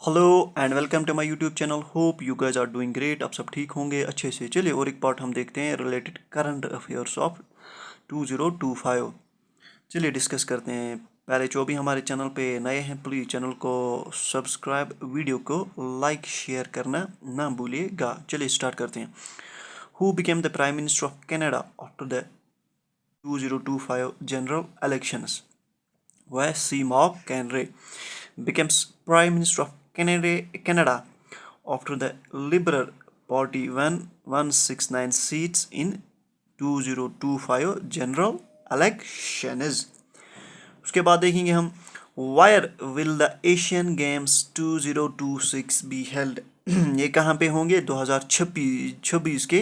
Hello and welcome to my YouTube channel. Hope you guys are doing great. आप सब ठीक होंगे अच्छे से। चलिए और एक पार्ट हम देखते हैं रिलेटेड करंट अफेयर्स ऑफ 2025। चलिए डिस्कस करते हैं। पहले जो भी हमारे चैनल पे नए हैं प्लीज़ चैनल को सब्सक्राइब, वीडियो को लाइक शेयर करना ना भूलिएगा। चलिए स्टार्ट करते हैं। Who became the prime minister of Canada after the 2025 general elections? Why Seymour Canary becomes Prime Minister of Canada after the Liberal Party won 169 seats in 2025 general elections. उसके बाद देखेंगे हम Where will the Asian Games 2026 be held? ये कहाँ पे होंगे? 2026 के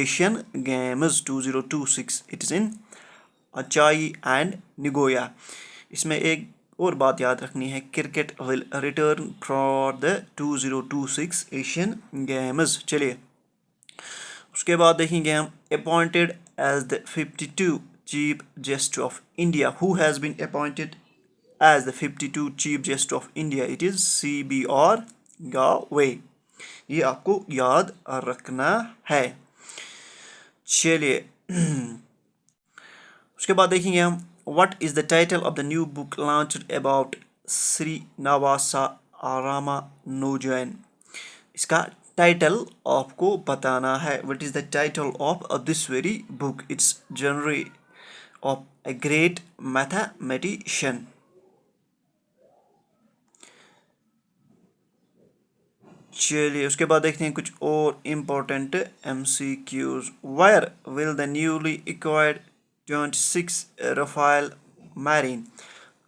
Asian Games 2026 it is in Aichi and Nagoya. इसमें एक और बात याद रखनी है, cricket will return for the 2026 Asian Games. चलिए उसके बाद देखेंगे हम appointed as the 52 chief guest of India. Who has been appointed as the 52 chief guest of India? It is CBR गावे। ये आपको याद रखना है। चलिए उसके बाद देखेंगे हम what is the title of the new book launched about Srinivasa Ramanujan. इसका टाइटल आपको बताना है। What is the title of this very book? It's journey of a great mathematician. चलिए उसके बाद देखते हैं कुछ और important MCQs। Wire will the newly acquired 26 Rafale Marine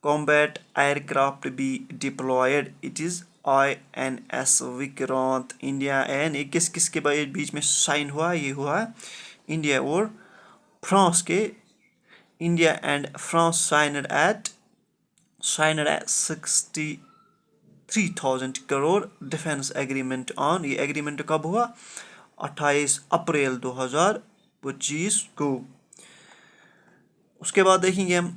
combat aircraft be deployed? It is INS Vikrant India and ये किस किस के बीच में साइन हुआ? ये हुआ इंडिया और फ्रांस के। India and France signed at 63,000 crore defence agreement on. ये एग्रीमेंट कब हुआ? 28 अप्रैल 2025 को। उसके बाद देखेंगे हम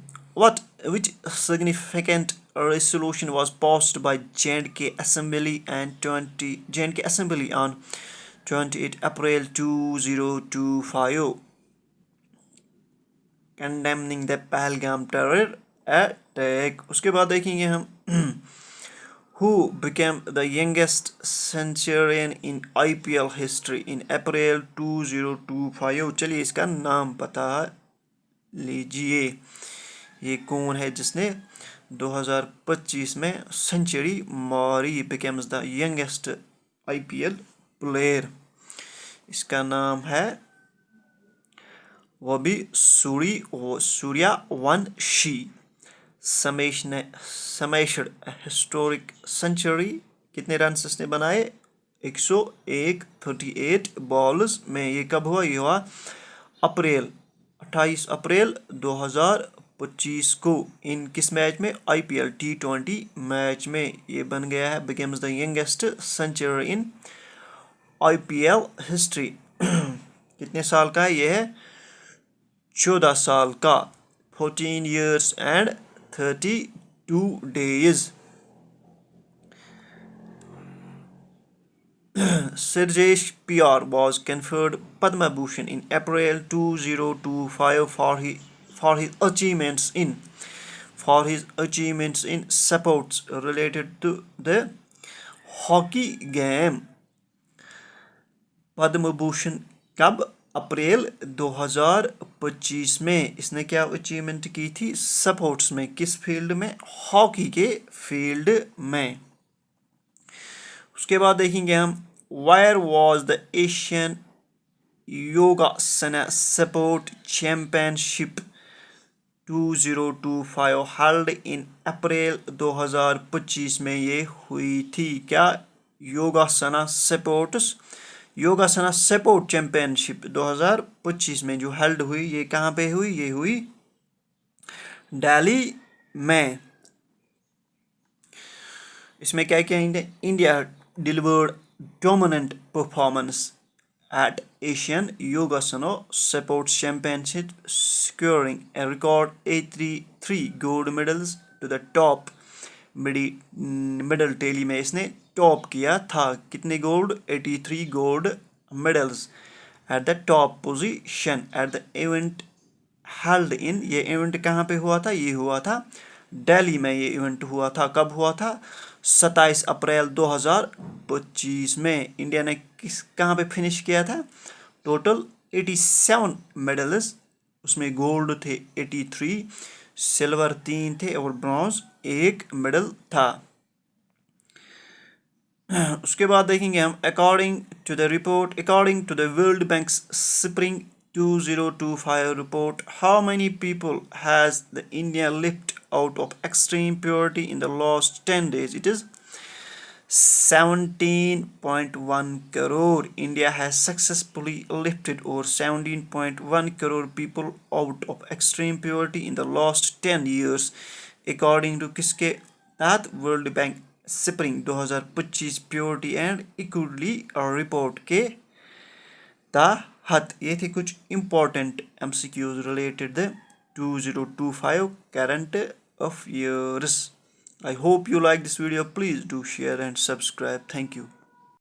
which significant resolution was passed by J&K Assembly on 28 April 2025 condemning the Pahalgam terror attack. उसके बाद देखेंगे हम who became the youngest centurion in IPL history in April 2025? चलिए इसका नाम पता लीजिए। ये कौन है जिसने 2025 में सेंचुरी मारी? Becomes the youngest IPL player. इसका नाम है वो भी सूर्यवंशी। समेशड हिस्टोरिक सेंचुरी कितने रन इसने बनाए? 101 38 बॉल्स में। ये कब हुआ? ये हुआ 28 अप्रैल 2025 को। इन किस मैच में? IPL T20 मैच में ये बन गया है। Becomes the youngest century in IPL history. कितने साल का है? ये है 14 साल का। 14 years and 32 days. Sergej PR was conferred Padma Bhushan in April 2025 for his achievements in sports related to the hockey game. Padma Bhushan कब? अप्रैल 2025 में। इसने क्या अचीवमेंट की थी? स्पोर्ट्स में। किस फील्ड में? हॉकी के फील्ड में। उसके बाद देखेंगे हम where was the Asian Yogasana sport championship 2025 held in April 2025 में ये हुई थी। क्या? योगासना स्पोर्ट चैंपियनशिप 2025 में जो हेल्ड हुई, ये कहाँ पे हुई? ये हुई दिल्ली में। इसमें क्या क्या India delivered dominant performance at Asian Yogasana Sports Championship, securing a record 83 gold medals to the top medal tally में इसने टॉप किया था। कितने gold? 83 gold medals at the top position at the event held in. ये इवेंट कहाँ पे हुआ था? ये हुआ था दिल्ली में। ये इवेंट हुआ था, कब हुआ था? 27 अप्रैल 2025 में। इंडिया ने कहाँ पे फिनिश किया था? टोटल 87 मेडल्स, उसमें गोल्ड थे 83, सिल्वर 3 थे और ब्रॉन्ज 1 मेडल था। उसके बाद देखेंगे हम according to the World Bank spring 2025 report, how many people has the India lifted out of extreme poverty in the last 10 days? It is 17.1 crore. India has successfully lifted over 17.1 crore people out of extreme poverty in the last 10 years. According to किसके तहत? World Bank spring 2025 purity and equity report के तहत। ये थे कुछ important MCQs related the 2025 current affairs. I hope you like this video. Please do share and subscribe. Thank you.